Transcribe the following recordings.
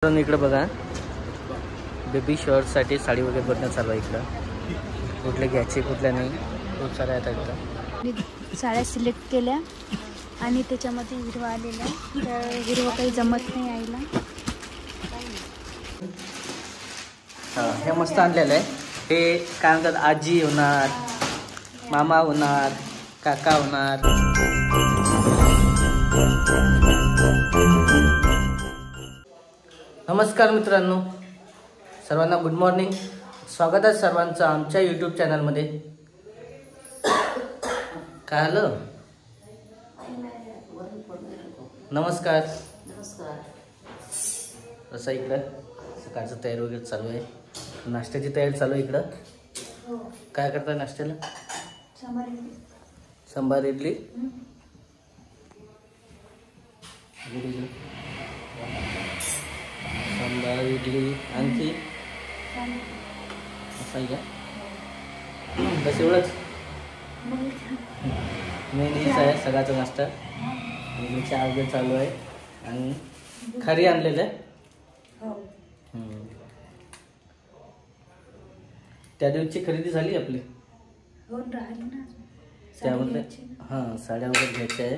इकडे बघा, बेबी शॉर्टसाठी साडी वगैरे बघणं चालू आहे. इकडं कुठल्या घ्यायचे कुठल्या नाही, खूप साऱ्या आहेत इकडं. साड्या सिलेक्ट केल्या आणि त्याच्यामध्ये हिरवा आलेला, तर हिरवा काही जमत नाही आईला. हे मस्त आणलेलं आहे. हे काय म्हणतात, आजी होणार, मामा होणार, काका होणार. नमस्कार मित्रांनो, सर्वांना गुड मॉर्निंग. स्वागत आहे सर्वांचं आमच्या यूट्यूब चॅनलमध्ये. काय आलं? नमस्कार. असं इकडं सकाळचं तयारी वगैरे चालू आहे, नाश्त्याची तयारी चालू आहे इकडं. काय करताय नाश्त्याला? सांबार इडली. सांबार इडली आणखी असं आहे का? बस एवढंच मेन हीच आहे सगळ्याचा नाश्ता. आणि चहा वगैरे चालू आहे आणि खरी आणलेलं आहे. त्या दिवशी खरेदी झाली आपली त्यामध्ये. हां, साड्या वगैरे घ्यायच्या आहे.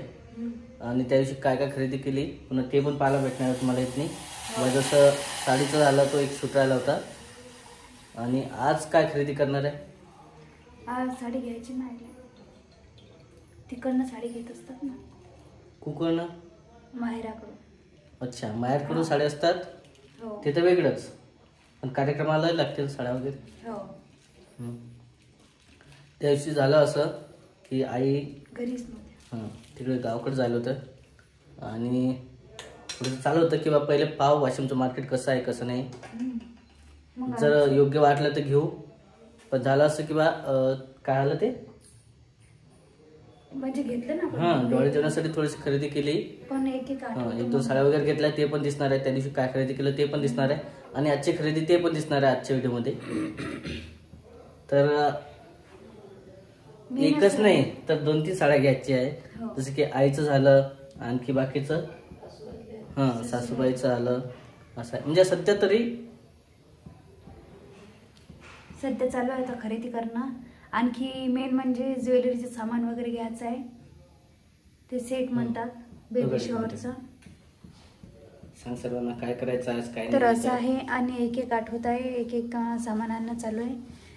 आणि त्या दिवशी काय काय खरेदी केली पुन्हा ते पण पाहायला भेटणार आहे तुम्हाला. इथनी जसं साडीचं झालं तो एक सूट राहिला होता. आणि आज काय खरेदी करणार आहे? आज साडी घ्यायची नाही, तिकडनं साडी घेत असतात ना. कुकडनं? माहेराकडून. अच्छा, माहेरकडून साड्या असतात. ते तर वेगळंच, पण कार्यक्रमाला लागतील साड्या वगैरे. त्या दिवशी झालं असं की आई घरीच नव्हती. हां, तिकडे गावाकडे झालं होतं आणि थोडंसं चालू होतं की बा पहिले पाव वाशिमचं मार्केट कसं आहे कसं नाही. जर योग्य वाटलं तर घेऊ, पण झालं असं की बा काय आलं ते म्हणजे घेतलं ना. हां, डोळे जेवणासाठी थोडीशी खरेदी केली. पण एक दोन साड्या वगैरे घेतल्या, ते पण दिसणार आहे. त्या दिवशी काय खरेदी केलं ते पण दिसणार आहे आणि आजची खरेदी ते पण दिसणार आहे आजच्या व्हिडिओमध्ये. तर एकच नाही तर 2-3 साड्या घ्यायची आहे. जसं की आईचं झालं, आणखी बाकीचं हां सासूबाईचं आलं. असं आहे म्हणजे सध्या चालू आहे तर खरेदी करणं. आणखी मेन म्हणजे ज्वेलरीचं सामान वगैरे घ्यायचं आहे. ते सेट म्हणतात बेबी शॉवरचं. सांग सर्वांना काय करायचं आज काय तर असं आहे. आणि एक एक आठवत आहे, एक एक सामान आणणं चालू आहे.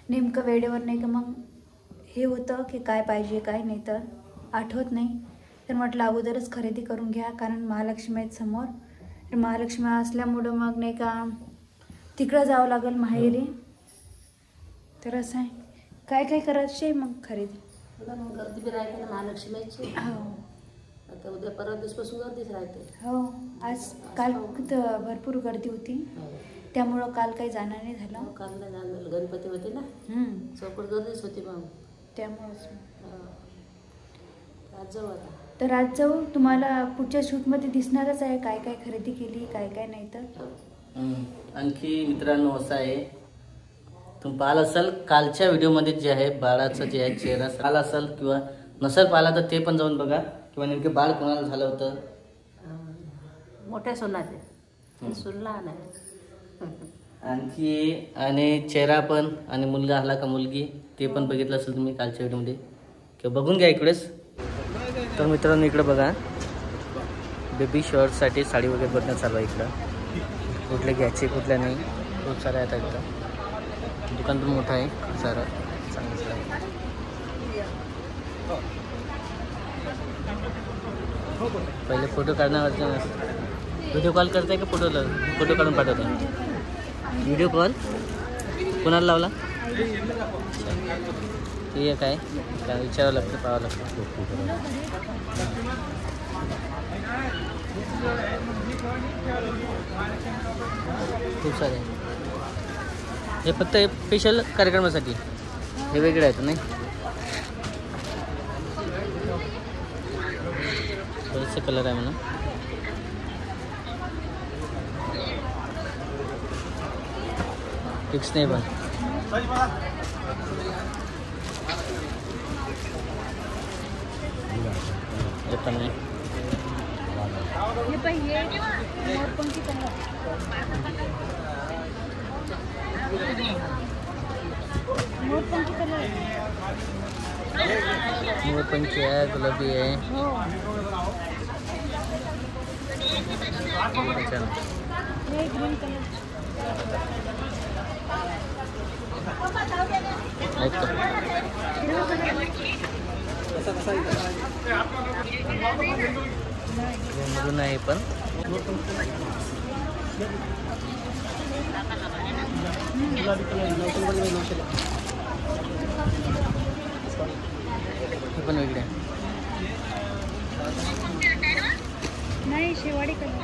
नेमकं वेळेवर नाही का मग हे होतं की काय पाहिजे काय नाही तर आठवत नाही. तर म्हटलं अगोदरच खरेदी करून घ्या, कारण महालक्ष्मी आहेत समोर. तर महालक्ष्मी असल्यामुळं मग नाही का तिकडं जावं लागेल माहेरी. तर असं आहे. काय काय करायचे मग खरेदी? गर्दी बी राहते ना महालक्ष्मीची. आता उद्या परवा दिवसपासून गर्दीच राहते. हो, आज काल भरपूर गर्दी होती, त्यामुळं काल काही जाणं नाही झालं. काल नाही झालं, गणपती होते ना, चौकट गर्दीच होती मग त्यामुळंच. आज जाऊ आता. तर आज जाऊ. तुम्हाला पुढच्या शूटमध्ये दिसणारच आहे काय काय खरेदी केली काय काय नाही तर. आणखी मित्रांनो असं आहे, तुम्ही पाहिलं असाल कालच्या व्हिडिओमध्ये जे आहे बाळाचं जे आहे चेहरा पाहिला असाल किंवा नसेल पाहिला तर ते पण जाऊन बघा. किंवा नेमके बाळ कोणाला झालं होतं. मोठ्या सोनाचे सून लहान आहे. आणखी आणि चेहरा पण आणि मुलगा आला का मुलगी ते पण बघितलं असेल तुम्ही कालच्या व्हिडिओमध्ये किंवा बघून घ्या इकडेच. तर मित्रांनो इकडे बघा, बेबी शॉर्टसाठी साडी वगैरे बघणं चालू आहे. इकडं कुठल्या घ्यायचे कुठल्या नाही, खूप साऱ्या आहेत इकडं. दुकान पण मोठं आहे, खूप सारं चांगलं आहे. पहिले फोटो काढण्यावरती व्हिडिओ कॉल करताय का फोटो काढून पाठवताय? व्हिडिओ कॉल कोणाला लावला? ते काय काय विचारावं लागतं, पाहावं लागतं. खूप सारे हे फक्त स्पेशल कार्यक्रमासाठी, हे वेगळे आहेत नाही. बरेचसे कलर आहे म्हणून. फिक्स नाही पण हे पण आहे. हे मोरपंखी कलर. मोरपंखी कलर. मोरपंखी आहे, गुलाबी आहे. हो. अच्छा. हे ग्रीन कलर. ऐकतो. मरून आहे पण पण वेगळे नाही, शेवाळी कलर.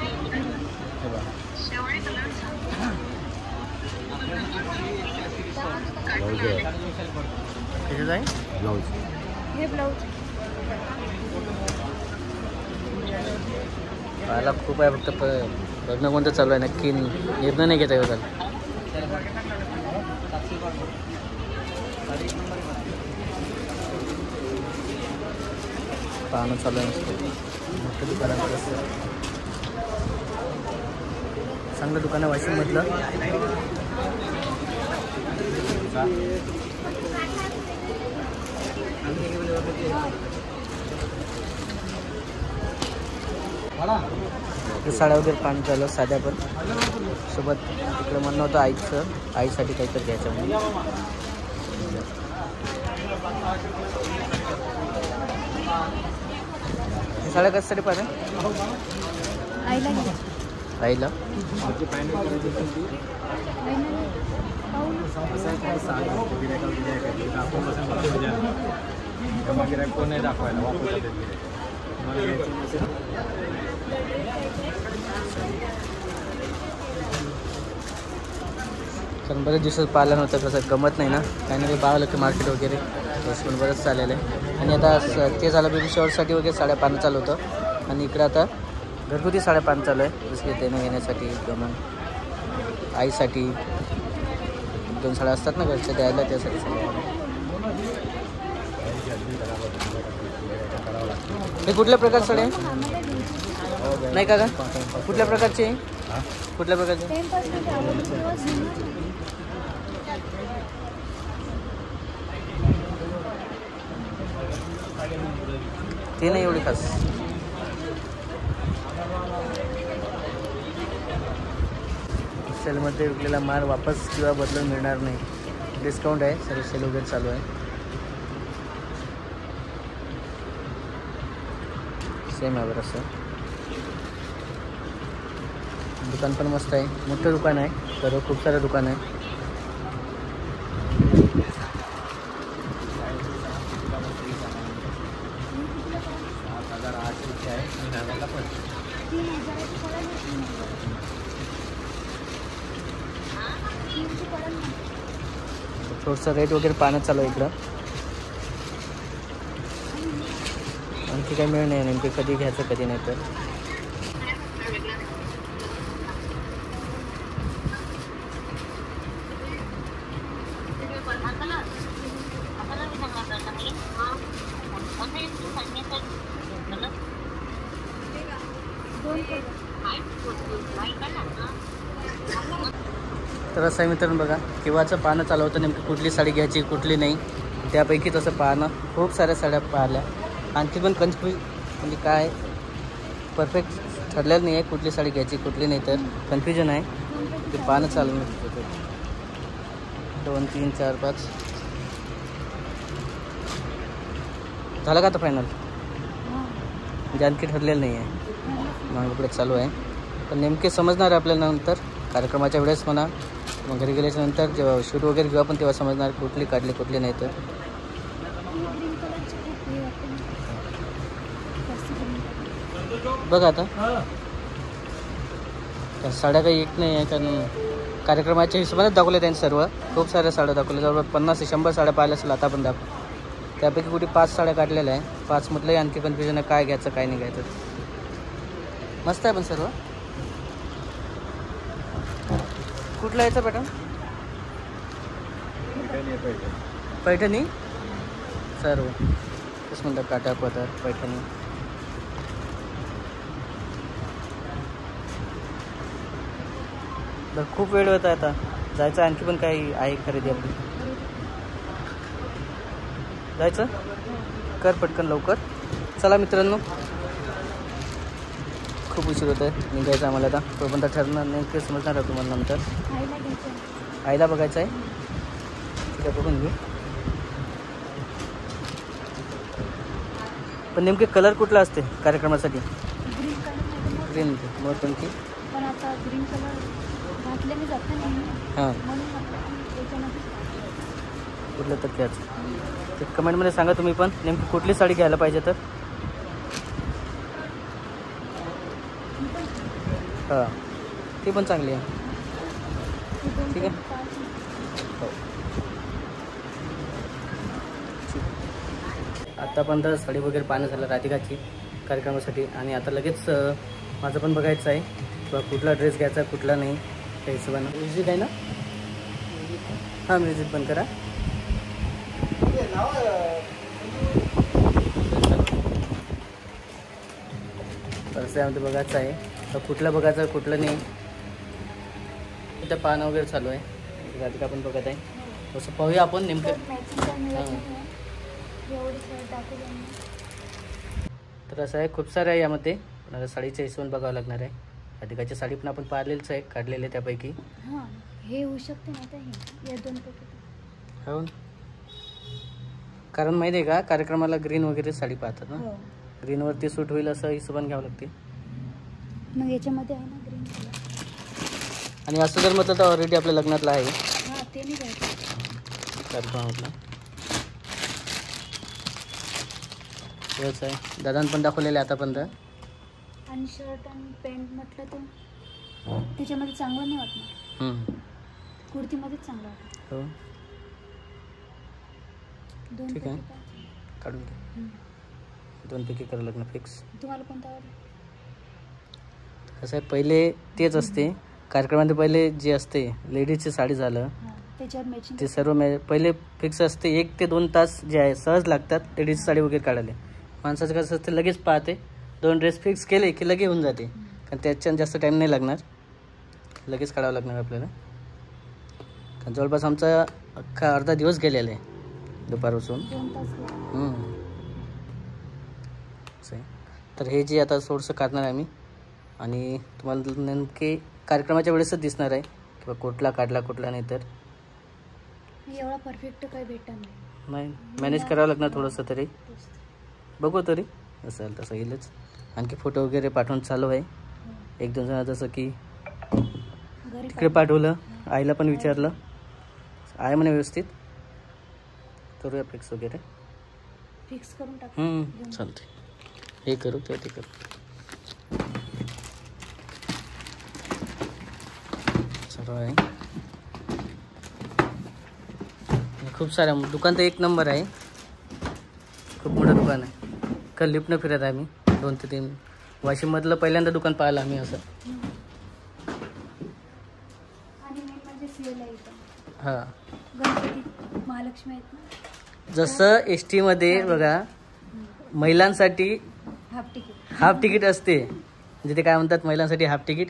त्याच्यात आहे ब्लाउज. हे ब्लाऊज. पाहायला खूप आहे, फक्त बघणं कोणतं चालू आहे नक्की निर्णय नाही घेता येतात. पाहणं चालू आहे नसतं. मोठं दुकानात असतं, चांगलं दुकान आहे वाशिममधलं. साड्या वगैरे पाणी झालं साध्या पण सोबत. तिकडे म्हणणं होतं आईसाठी काहीतरी घ्यायचं म्हणून. साड्या कशासाठी पाहिजे आईला आईला? कारण बरेच दिवसात पाहिलं नव्हतं, कसं गमत नाही ना, काही ना काही पाहिलं की मार्केट वगैरे बस पण बरंच चाललेलं आहे. आणि आता ते झालं बेबी शॉवरसाठी वगैरे साड्या पाहणं चालू होतं. आणि इकडं आता घरगुती साड्या पाहणं चालू आहे, जसं की देणं घेण्यासाठी किंवा मग आईसाठी 2 साड्या असतात ना घरच्या द्यायला, त्यासाठी हे कुठल्या प्रकारचे साड्या आहे नाही का कुठल्या प्रकारचे आहे? कुठल्या प्रकारचे? ते नाही एवढी खास. सेलमध्ये विकलेला माल वापस किंवा बदलून मिळणार नाही. डिस्काउंट आहे, सर्व सेल वगैरे चालू आहे. सेम आहे बरं असं. दुकान पण मस्त आहे, मोठं दुकान आहे, सर्व खूप सारं दुकान आहे. थोडंसं रेट वगैरे पाहणं चालू आहे इकडं. आणखी काही मिळणार नाही, नेमके कधी घ्यायचं कधी नाही. तर तर असं आहे मित्रांनो, बघा केव्हाचं पाहणं चालू होतं, नेमकी कुठली साडी घ्यायची कुठली नाही. त्यापैकी तसं पाहणं, खूप साऱ्या साड्या पाहिल्या. आणखी पण कन्फ्यूज म्हणजे काय परफेक्ट ठरलेलं नाही आहे कुठली साडी घ्यायची कुठली नाही, तर कन्फ्युजन आहे. ते पाहणं चालू नाही. 2 3 4 5 झालं का आता फायनल? म्हणजे आणखी ठरलेलं नाही आहे, मग इकडे चालू आहे. पण नेमके समजणार आहे आपल्याला नंतर कार्यक्रमाच्या वेळेस म्हणा, मग घरी गेल्याच्या नंतर जेव्हा शूट वगैरे घेऊ आपण तेव्हा समजणार कुठली काढली कुठली नाही. तर बघा आता साड्या काही एक नाही आहे, कारण कार्यक्रमाच्या हिशोबानेच दाखवले त्यांनी सर्व. खूप साऱ्या साड्या दाखवल्या, जवळपास 50 100 साड्या पाहिल्या असेल आता पण दाखव. त्यापैकी कुठे 5 साड्या काढलेल्या आहे. 5 मधलंही आणखी कन्फ्युजन आहे, काय घ्यायचं काय नाही घ्यायचं. मस्त आहे पण सर्व. कुठला यायचा पॅटर्न? पैठणी सर्व तेच म्हणतात, काटा पदर पैठणी. बरं खूप वेळ होत आहे आता जायचं. आणखी पण काही आहे खरेदी आपली? जायचं कर पटकन लवकर. चला मित्रांनो, खूप उशीर होत आहे निघायचं आम्हाला आता. तोपर्यंत ठरणार नेमके समजणार आहे तुम्हाला नंतर. आईला बघायचं आहे. ठीक आहे बघून घेऊ. पण नेमके कलर कुठला असते कार्यक्रमासाठी? ग्रीन मग कोणती? पण आता ग्रीन कलर घातल्याने जातं नाही. हां कुठलं तर घ्यायचं ते कमेंटमध्ये सांगा तुम्ही पण नेमकी कुठली साडी घ्यायला पाहिजे तर. हां ती पण चांगली आहे. ठीक आहे हो. आत्तापर्यंत साडी वगैरे पाहणं झालं राधिकाची कार्यक्रमासाठी. आणि आता लगेच माझं पण बघायचं आहे किंवा कुठला ड्रेस घ्यायचा कुठला नाही त्या हिशोबानं. म्युझिक आहे ना? हां म्युझिक बंद करा. त्यामध्ये बघायचं आहे तर कुठलं बघायचं कुठलं नाही. इथं पाहणं वगैरे चालू आहे. राधिका पण बघत आहे. तसं पाहूया आपण नेमकं. तर असं आहे खूप सारं आहे यामध्ये. मला साडीच्या हिशोबाने बघावं लागणार आहे. राधिकाची साडी पण आपण पाहिलेलीच आहे काढलेली आहे त्यापैकी. हां हे होऊ शकते ना आता या दोन पैकी. हो कारण माहिती आहे का कार्यक्रमाला ग्रीन वगैरे साडी पाहतात ना. ग्रीनवरती सूट होईल असं हिशोबाने घ्यावं लागते. मग याच्यामध्ये आहे ना ग्रीन कलर. आणि असं जर म्हटलं तर ऑलरेडी आपल्या लग्नातलं आहे हां ते नाही घ्यायचं कार्यक्रमातलं. तेच आहे दादांनी पण दाखवलेलं आहे आतापर्यंत. आणि शर्ट आणि पॅन्ट म्हटलं तर त्याच्यामध्ये चांगलं नाही वाटणार. कुर्तीमध्येच चांगलं वाटतं. हो दोन ठीक आहे पैकी काढून घे. दोनपैकी करावं लग्न फिक्स. तुम्हाला कोणता आवडला? कसं आहे पहिले तेच असते कार्यक्रमामध्ये. पहिले जे असते लेडीजची साडी झालं त्याच्यावर मॅचिंग ते सर्व पहिले फिक्स असते. 1 ते 2 तास जे आहे सहज लागतात लेडीजची साडी वगैरे काढायला. माणसाचं कसं असतं लगेच पाहते 2 ड्रेस फिक्स केले की लगे होऊन जाते. कारण त्याच्यानं जास्त टाईम नाही लागणार. लगेच काढावं लागणार आपल्याला. कारण जवळपास आमचा अख्खा अर्धा दिवस गेलेला आहे दुपारपासून. 2 तास. तर हे जे आता थोडंसं काढणार आहे आम्ही. आणि तुम्हाला नेमके कार्यक्रमाच्या वेळेसच दिसणार आहे किंवा कुठला काढला कुठला नाही. तर एवढा परफेक्ट काही भेटणार नाही मॅनेज करावं लागणार थोडंसं तरी. बघू तरी असेल तसं येईलच. आणखी फोटो वगैरे पाठवून चालू आहे. 1-2 जण जसं की तिकडे पाठवलं. आईला पण विचारलं आहे म्हणे व्यवस्थित. करूया फिक्स वगैरे. फिक्स करून टाकू. चालते हे करू किंवा ते करू. सर्व आहे. खूप साऱ्या दुकान तर 1 नंबर आहे. खूप मोठं दुकान आहे. काल लिफ्टनं फिरत आहे आम्ही 2 ते 3. वाशिममधलं पहिल्यांदा दुकान पाहिलं आम्ही असं. हां गणपती महालक्ष्मी आहेत ना. जसं ST मध्ये बघा महिलांसाठी हाफ तिकीट असते. म्हणजे ते काय म्हणतात महिलांसाठी हाफ तिकीट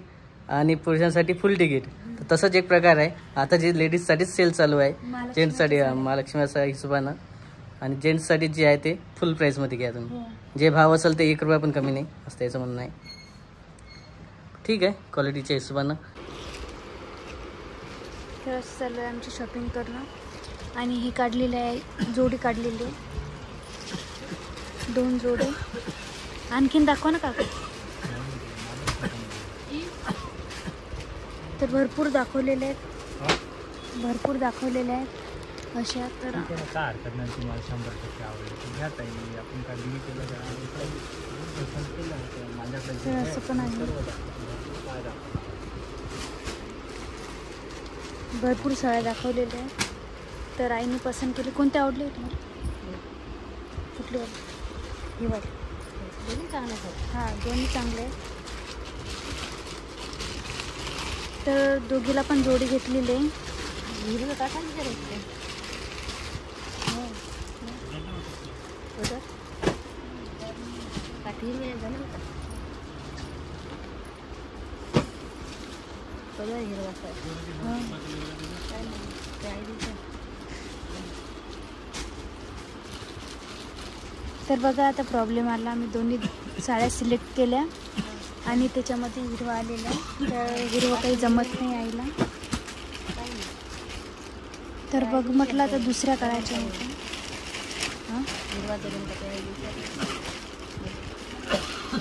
आणि पुरुषांसाठी फुल तिकीट. तसंच एक प्रकार आहे. आता जे लेडीजसाठीच सेल चालू आहे. जेंट्ससाठी महालक्ष्मीच्या हिशोबानं. आणि जेंट्ससाठी जे आहे ते फुल प्राईसमध्ये घ्या तुम्ही. जे भाव असेल ते 1 रुपया पण कमी नाही असं याचं म्हणणं आहे. ठीक आहे क्वालिटीच्या हिशोबानं. तर चालू आहे आमची शॉपिंग करणं. आणि ही काढलेली आहे जोडी काढलेली आहे. 2 जोडे. आणखीन दाखवा ना काका. तर भरपूर दाखवलेले आहेत. भरपूर दाखवलेले आहेत अशा. तर काय हरकत नाही. तुम्हाला 100% आवडेल घ्या ताई. आपण काय लिमिट केलं तर असं पण आहे. भरपूर साड्या दाखवलेल्या आहेत. तर आईने पसंत केली. कोणती आवडली तुम्हाला? कुठली वाटली? ही वाटली. दोन्ही चांगले आहेत. हां दोन्ही चांगले आहेत. तर दोघीला पण जोडी घेतलेली आहे. हिरवं टाकायला विचारायचं. काठी हिरवी झाली. पदर हिरवा तर बघा आता प्रॉब्लेम आला. मी दोन्ही साड्या सिलेक्ट केल्या आणि त्याच्यामध्ये हिरवा आलेला आहे. तर हिरवा काही जमत नाही आईला. तर बघ म्हटलं आता दुसऱ्या करायच्या होत्या. हां हिरवा करून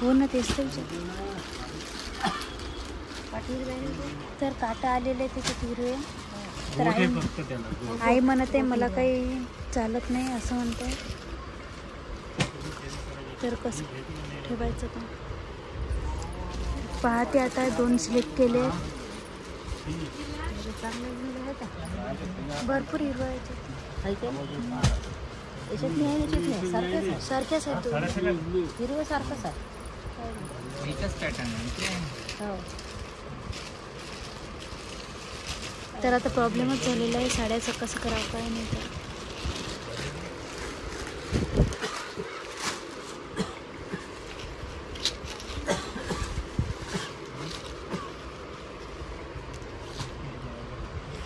हो ना, तेच तर विचार. तर काटा आलेले त्याच्यात हिरवे. तर आई फक्त त्याला आई म्हणत आहे मला काही चालत नाही असं म्हणते. तर कसं ठेवायचं का पाहते. आता 2 सिलेक्ट केले. भरपूर हिरवा याच्यात. याच्यात नाही याच्यात नाही सारखंच आहे. सारख्याच आहेत दोन्ही. हिरवं सारखंच आहे. एकच पॅटर्न आहे. हो. तर आता प्रॉब्लेमच झालेला आहे साड्याचं. कसं करावं काय नाही. तर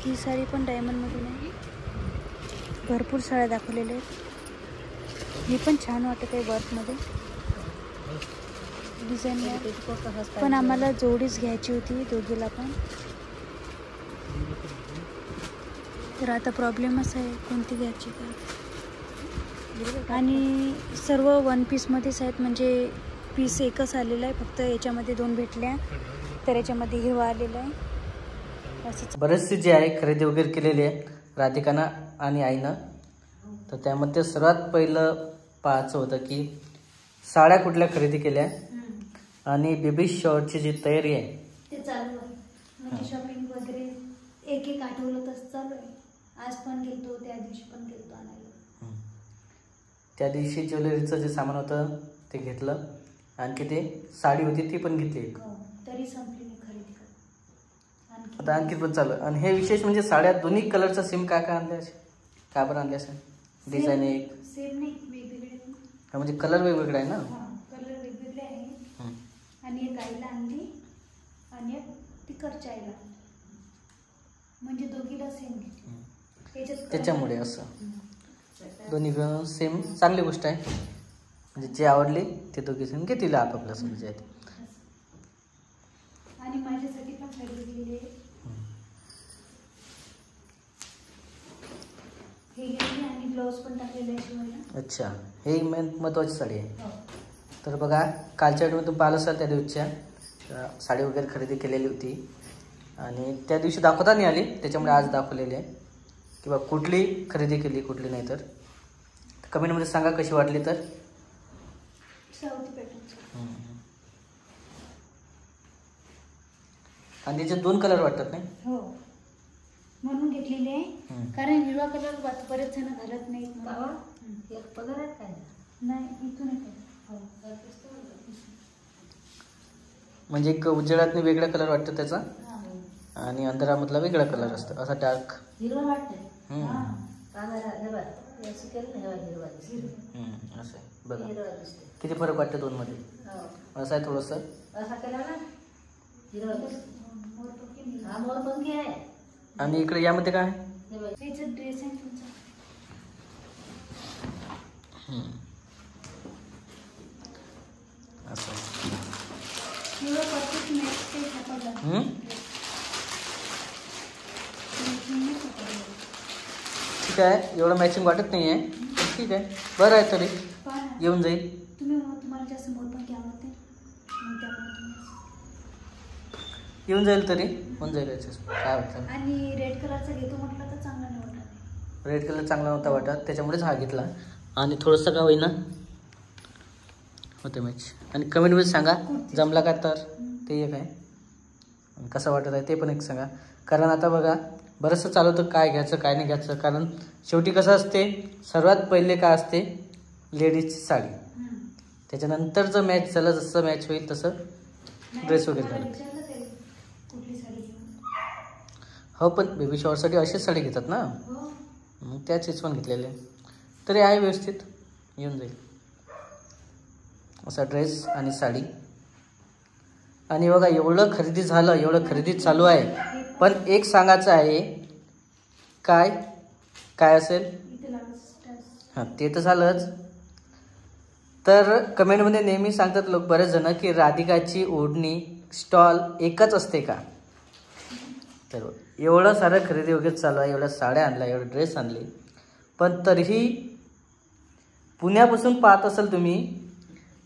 ही साडी पण डायमंडमधून आहे. भरपूर साड्या दाखवलेल्या आहेत. ही पण छान वाटत आहे वर्कमध्ये डिझाईन. पण आम्हाला जोडीच घ्यायची होती दोघीला पण. तर आता प्रॉब्लेमच आहे कोणती घ्यायची काय. आणि सर्व 1 पीसमध्येच आहेत. म्हणजे पीस एकच आलेला आहे. फक्त याच्यामध्ये 2 भेटल्या. तर याच्यामध्ये हिरवा आलेला आहे. असंच बरेचसे जे आहे खरेदी वगैरे केलेली आहे राधिकानं आणि आईनं. तर त्यामध्ये सर्वात पहिलं पाहायचं होतं की साड्या कुठल्या खरेदी केल्या आणि बेबी शॉवरची जी तयारी आहे ते चालू आहे. म्हणजे शॉपिंग वगैरे एक एक आठवलं तसं चालू आहे. आज पण गेलतो, त्या दिवशी पण गेलतो आणायला. त्या दिवशी ज्वेलरीचं जे सामान होतं ते घेतलं. आणखी ते साडी होती ती पण घेतली एक. तरी संपली नाही खरेदी कर. आता आणखी पण चालू. आणि हे विशेष म्हणजे साड्या दोन्ही कलरचा सेम का आणल्या असे का बरं आणल्या असेल. डिझाईन एक सेम नाही, वेगवेगळे. म्हणजे कलर वेगवेगळा आहे ना. कलर वेगवेगळे आहे. आणि एक आईला आणली आणि एक तिकडच्या आईला आणली. म्हणजे दोघीला सेम घेतली. त्याच्यामुळे असं दोन्ही सेम चांगली गोष्ट आहे. म्हणजे जे आवडली ते दोघी सेम घेतील आपापल्या समजा आहे. आणि माझ्यासाठी पण साडी घेतलेली आहे. हे घेतली आणि ब्लाऊज पण टाकलेला आहे शिवायला. अच्छा, हे मेन महत्त्वाची साडी आहे. तर बघा कालच्या व्हिडिओ तुम्ही पाहिलं असाल त्या दिवशीच्या साडी वगैरे खरेदी केलेली होती. आणि त्या दिवशी दाखवता नाही आली त्याच्यामुळे आज दाखवलेली आहे किंवा कुठली खरेदी केली कुठली नाही. तर कमेंटमध्ये सांगा कशी वाटली. तर साऊथ पॅटर्न आणि त्याचे 2 कलर वाटतात नाही. हो म्हणून घेतलेली आहे. कारण हिरवा कलर बरेच जण घालत नाहीत. एक पदर आहेत काय नाही इथून म्हणजे एक उजेडातनी वेगळा कलर वाटतं त्याचा आणि अंधारामधला वेगळा कलर असतो असा डार्क. हिरवा वाटतंय. असं केलं ना हिरवा दिसतो. असं आहे बघा हिरवा दिसते. किती फरक वाटतं 2 मध्ये. असं आहे थोडंसं. असा केला ना हिरवा दिसतो. हा मोरपंखी आहे. आणि इकडे यामध्ये काय आहे. त्याचा ड्रेस आहे तुमचा. असं एवढं परफेक्ट मॅच ते सापडलं. ठीक आहे, एवढं मॅचिंग वाटत नाही आहे. ठीक आहे, बरं आहे तरी येऊन जाईल. तुम्हाला जास्त मोरपंखी आवडते मग त्यामुळे येऊन जाईल तरी होऊन जाईल याच्यात काय वाटतं. आणि रेड कलरचा घेतो म्हटलं तर चांगला नाही वाटत. रेड कलर चांगला नव्हता वाटत त्याच्यामुळेच हा घेतला. आणि थोडंसं का होईना होते मॅच. आणि कमेंटमध्ये सांगा जमला का तर ते एक आहे. आणि कसं वाटत आहे ते पण एक सांगा. कारण आता बघा बरंचसं चालू होतं काय घ्यायचं काय नाही घ्यायचं. कारण शेवटी कसं असते सर्वात पहिले काय असते लेडीजची साडी. त्याच्यानंतर जर मॅच झालं जसं मॅच होईल तसं ड्रेस वगैरे झालं. हो पण बेबी शॉवरसाठी अशीच साडी घेतात ना. मग त्याचीच पण घेतलेले तरी आहे व्यवस्थित येऊन जाईल असा ड्रेस आणि साडी. आणि बघा एवढं खरेदी झालं, एवढं खरेदी चालू आहे. पण एक सांगायचं आहे, काय काय असेल हां ते तर झालंच. तर कमेंटमध्ये नेहमी सांगतात लोक बरेच जण की राधिकाची ओढणी स्टॉल एकच असते का. तर एवढं सारं खरेदी वगैरे चालू आहे, एवढ्या साड्या आणल्या, एवढे ड्रेस आणले, पण तरीही पुण्यापासून पाहत असाल तुम्ही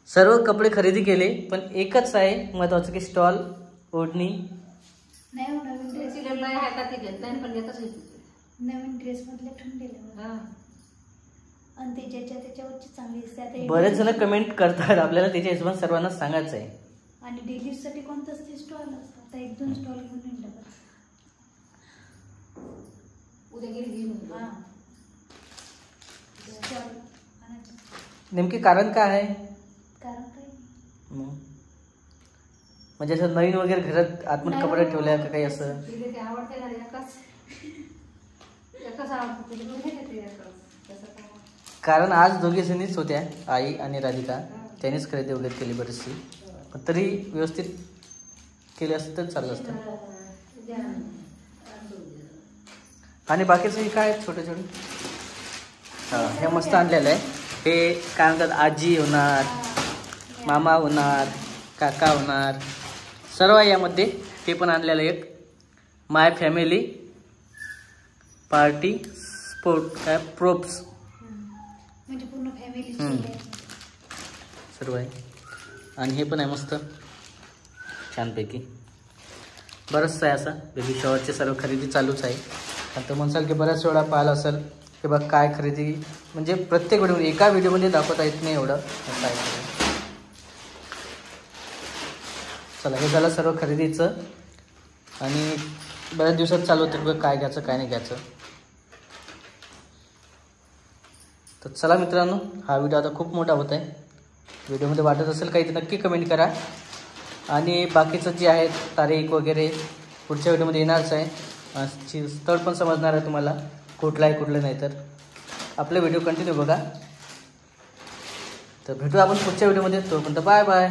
सर्व कपडे खरेदी केले, पण एकच आहे महत्त्वाचं की स्टॉल ओढणी. नाही हो, नवीन ड्रेस नवीन ड्रेस मधले ठेवून आणि ते ज्याच्या त्याच्यावरची चांगली दिसते. आता बरेच जण कमेंट करतात, आपल्याला त्याच्या हिशोबाने सर्वांना सांगायचं आहे. आणि डेली साठी कोणतंच ते स्टॉल असतं. आता 1-2 स्टॉल घेऊन येईल उद्या गेली हां नेमकी कारण काय आहे? कारण काही म्हणजे असं नवीन वगैरे घरात आतमध्ये कपडे ठेवल्या का काही असं? ते आवडते ना एकच आवडते. कारण आज दोघी जणीच होत्या, आई आणि राधिका, त्यांनीच खरेदी वगैरे केली बरीचशी, पण तरी व्यवस्थित केली असतं तर चाललं असतं. आणि बाकीचं हे काय छोटे छोटे हां हे मस्त आणलेलं आहे. हे काय म्हणतात, आजी होणार, मामा होणार, काका होणार, सर्व यामध्ये ते पण आणलेलं एक माय फॅमिली पार्टी स्पोर्ट काय प्रोप्स म्हणजे पूर्ण फॅमिली सर्व आहे. आणि हे पण आहे मस्त छानपैकी. बरंचसं आहे असं बेबी शॉवरची सर्व खरेदी चालूच आहे. आता म्हणसाल की बऱ्याच वेळा पाहिलं असेल की बघ काय खरेदी, म्हणजे प्रत्येक व्हिडिओ एका व्हिडिओमध्ये दाखवता येत नाही एवढं काय. चला हे झालं सर्व खरेदीचं, आणि बऱ्याच दिवसात चालू होतं बघ काय घ्यायचं काय नाही घ्यायचं. तर चला मित्रांनो, हा व्हिडिओ आता खूप मोठा होत आहे. व्हिडिओमध्ये वाटत असेल काही तर नक्की कमेंट करा. आणि बाकीचं जे आहे तारीख वगैरे पुढच्या व्हिडिओमध्ये येणारच आहे. स्थळ पण समजणार आहे तुम्हाला कुठलं आहे कुठलं नाही. तर आपले व्हिडिओ कंटिन्यू बघा. तर भेटू आपण पुढच्या व्हिडिओमध्ये. तोपर्यंत बाय बाय.